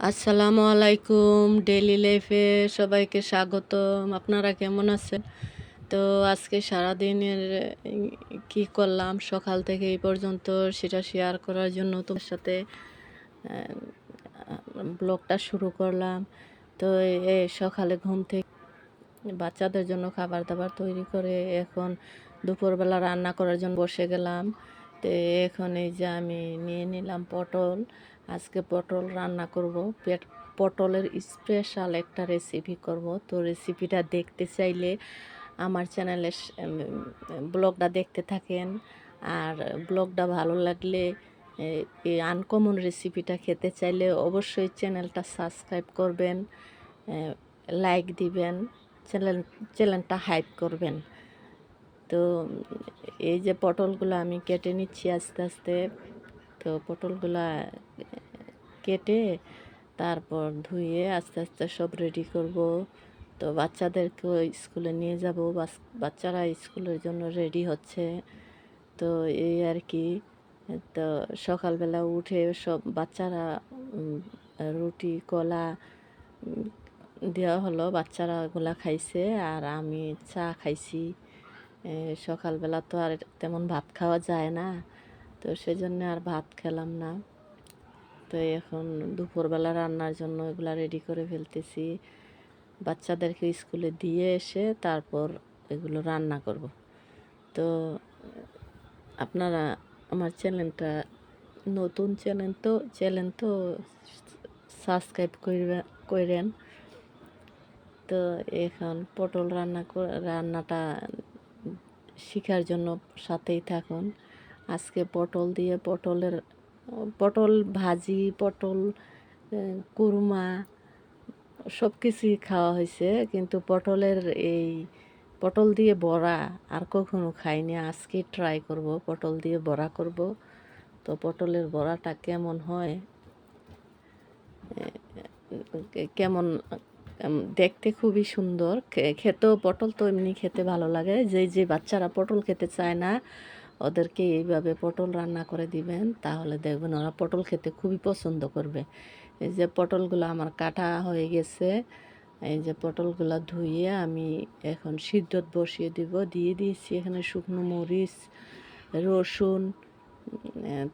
আসসালামু আলাইকুম। ডেইলি লাইফে সবাইকে স্বাগতম। আপনারা কেমন আছেন? তো আজকে সারাদিনের কি করলাম সকাল থেকে এই পর্যন্ত সেটা শেয়ার করার জন্য তোমার সাথে ব্লগটা শুরু করলাম। তো সকালে ঘুম থেকে বাচ্চাদের জন্য খাবার দাবার তৈরি করে এখন দুপুরবেলা রান্না করার জন্য বসে গেলাম। তো এখন এই যে আমি নিয়ে নিলাম পটল। আজকে পটল রান্না করব। পটলের স্পেশাল একটা রেসিপি করব। তো রেসিপিটা দেখতে চাইলে আমার চ্যানেলে ব্লগটা দেখতে থাকেন। আর ব্লগটা ভালো লাগলে এই আনকমন রেসিপিটা খেতে চাইলে অবশ্যই চ্যানেলটা সাবস্ক্রাইব করবেন, লাইক দিবেন, চ্যানেলটা হাইপ করবেন। তো এই যে পটলগুলো আমি কেটে নিচ্ছি আস্তে আস্তে। তো পটলগুলা কেটে তারপর ধুয়ে আস্তে আস্তে সব রেডি করব। তো বাচ্চাদেরকেও স্কুলে নিয়ে যাব, বাচ্চারা স্কুলের জন্য রেডি হচ্ছে। তো এই আর কি। তো সকালবেলা উঠে সব বাচ্চারা রুটি কলা দেওয়া হলো, বাচ্চারা ওগুলা খাইছে আর আমি চা খাইছি। সকালবেলা তো আর তেমন ভাত খাওয়া যায় না, তো সেজন্য আর ভাত খেলাম না। তো এখন দুপুরবেলা রান্নার জন্য এগুলা রেডি করে ফেলতেছি। বাচ্চাদেরকে স্কুলে দিয়ে এসে তারপর এগুলো রান্না করব। তো আপনারা আমার চ্যানেলটা নতুন চ্যানেল তো সাবস্ক্রাইব করেন। তো এখন পটল রান্নাটা শেখার জন্য সাথেই থাকুন। আজকে পটল দিয়ে পটল ভাজি, পটল কুরমা সব কিছুই খাওয়া হয়েছে, কিন্তু পটল দিয়ে বড়া আর কখনো খাইনি। আজকে ট্রাই করব, পটল দিয়ে বড়া করব। তো পটলের বড়াটা কেমন হয়, কেমন দেখতে খুবই সুন্দর, খেতেও পটল তো এমনি খেতে ভালো লাগে। যে বাচ্চারা পটল খেতে চায় না ওদেরকে এইভাবে পটল রান্না করে দিবেন, তাহলে দেখবেন ওরা পটল খেতে খুবই পছন্দ করবে। এই যে পটলগুলো আমার কাটা হয়ে গেছে, এই যে পটলগুলো ধুয়ে আমি এখন সিদ্ধত বসিয়ে দিয়ে দিয়েছি এখানে শুকনো মরিচ, রসুন,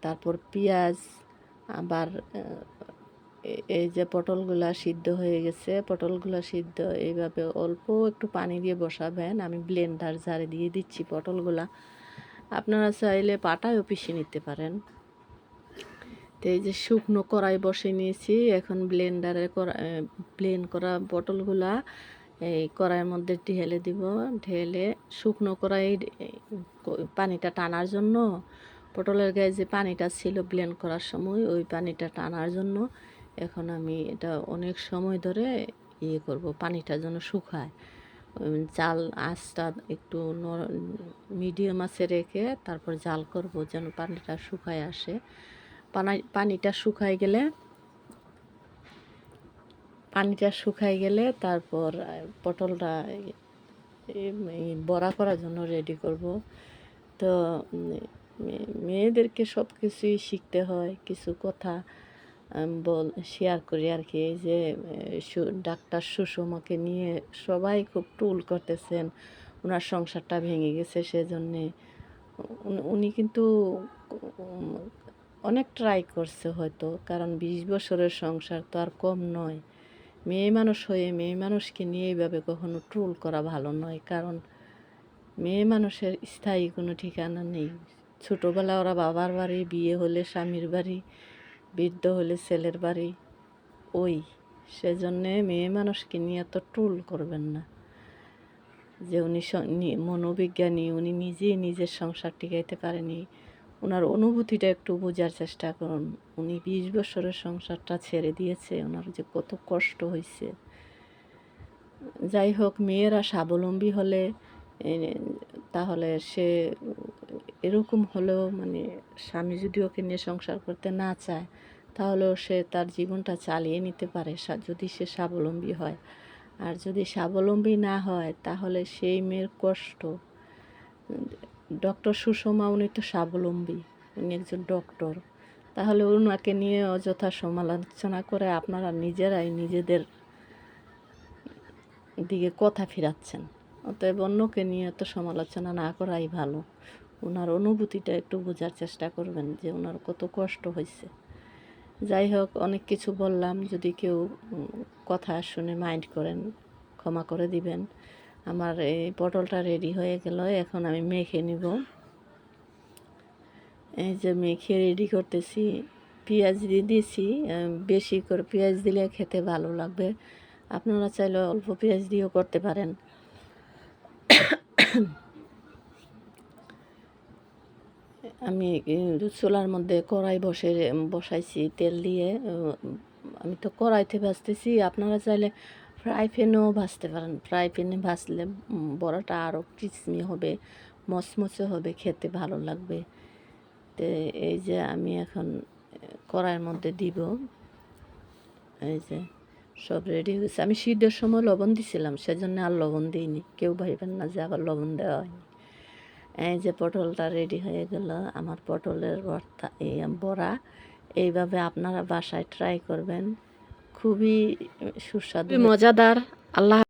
তারপর পেঁয়াজ। আবার এই যে পটলগুলা সিদ্ধ হয়ে গেছে, পটলগুলো সিদ্ধ এইভাবে অল্প একটু পানি দিয়ে বসাবেন। আমি ব্লেন্ডার জারে দিয়ে দিচ্ছি পটলগুলা। আপনারা চাইলে পাটায়ও পিষে নিতে পারেন। তো এই যে শুকনো কড়াই বসে নিয়েছি, এখন ব্লেন্ড করা পটলগুলা এই কড়াইয়ের মধ্যে ঢেলে দিব। ঢেলে শুকনো কড়াই পানিটা টানার জন্য, পটলের গায়ে যে পানিটা ছিল ব্লেন্ড করার সময় ওই পানিটা টানার জন্য এখন আমি এটা অনেক সময় ধরে করব, পানিটা যেন শুকায়। জাল আঁচটা একটু মিডিয়াম আঁচে রেখে তারপর জাল করব যেন পানিটা শুকায় আসে। পানিটা শুকায় গেলে তারপর পটলটা বড়া করার জন্য রেডি করব। তো মেয়েদেরকে সব কিছুই শিখতে হয়, কিছু কথা শেয়ার করি আর কি। এই যে ডাক্তার সুষমাকে নিয়ে সবাই খুব টুল করতেছেন, ওনার সংসারটা ভেঙে গেছে সেজন্যে। উনি কিন্তু অনেক ট্রাই করছে হয়তো, কারণ 20 বছরের সংসার তো আর কম নয়। মেয়ে মানুষ হয়ে মেয়ে মানুষকে নিয়ে এইভাবে কখনো ট্রোল করা ভালো নয়, কারণ মেয়ে মানুষের স্থায়ী কোনো ঠিকানা নেই। ছোটোবেলা ওরা বাবার বাড়ি, বিয়ে হলে স্বামীর বাড়ি, বৃদ্ধ হলে ছেলের বাড়ি। সেজন্যে মেয়ে মানুষকে নিয়ে তো ট্রোল করবেন না। যে উনি মনোবিজ্ঞানী, উনি নিজেই নিজের সংসার টিকাইতে পারেনি, ওনার অনুভূতিটা একটু বোঝার চেষ্টা করুন। উনি 20 বছরের সংসারটা ছেড়ে দিয়েছে, ওনার যে কত কষ্ট হয়েছে। যাই হোক, মেয়েরা স্বাবলম্বী হলে তাহলে সে এরকম হলেও মানে স্বামী যদি ওকে নিয়ে সংসার করতে না চায় তাহলেও সে তার জীবনটা চালিয়ে নিতে পারে যদি সে স্বাবলম্বী হয়। আর যদি স্বাবলম্বী না হয় তাহলে সেই মেয়ের কষ্ট। ডক্টর সুষমা উনি তো স্বাবলম্বী, উনি একজন ডক্টর। তাহলে ওনাকে নিয়ে অযথা সমালোচনা করে আপনারা নিজেরাই নিজেদের দিকে কথা ফিরাচ্ছেন। অতএব অন্যকে নিয়ে তো সমালোচনা না করাই ভালো। ওনার অনুভূতিটা একটু বোঝার চেষ্টা করবেন যে ওনার কত কষ্ট হয়েছে। যাই হোক, অনেক কিছু বললাম, যদি কেউ কথা শুনে মাইন্ড করেন ক্ষমা করে দিবেন। আমার এই পটলটা রেডি হয়ে গেল, এখন আমি মেখে নিব। এই যে মেখে রেডি করতেছি, পেঁয়াজ দিয়ে দিয়েছি। বেশি করে পেঁয়াজ দিলে খেতে ভালো লাগবে, আপনারা চাইলে অল্প পেঁয়াজ দিয়েও করতে পারেন। আমি চুলার মধ্যে কড়াই বসাইছি তেল দিয়ে। আমি তো কড়াইতে ভাজতেছি, আপনারা চাইলে ফ্রাই প্যানেও ভাজতে পারেন। ফ্রাই প্যানে ভাজলে বড়াটা আরও ক্রিসমি হবে, মচমচে হবে, খেতে ভালো লাগবে। তো এই যে আমি এখন কড়াইয়ের মধ্যে দিব। এই যে সব রেডি হয়েছে। আমি সিদ্ধের সময় লবণ দিছিলাম, সেজন্য আর লবণ দিইনি, কেউ ভাইবেন না যে আবার লবণ দেওয়া হয়নি। এই যে পটলটা রেডি হয়ে গেল, আমার পটলের ভর্তা, এই বড়া। এইভাবে আপনারা বাসায় ট্রাই করবেন, খুবই সুস্বাদু, মজাদার। আল্লাহ।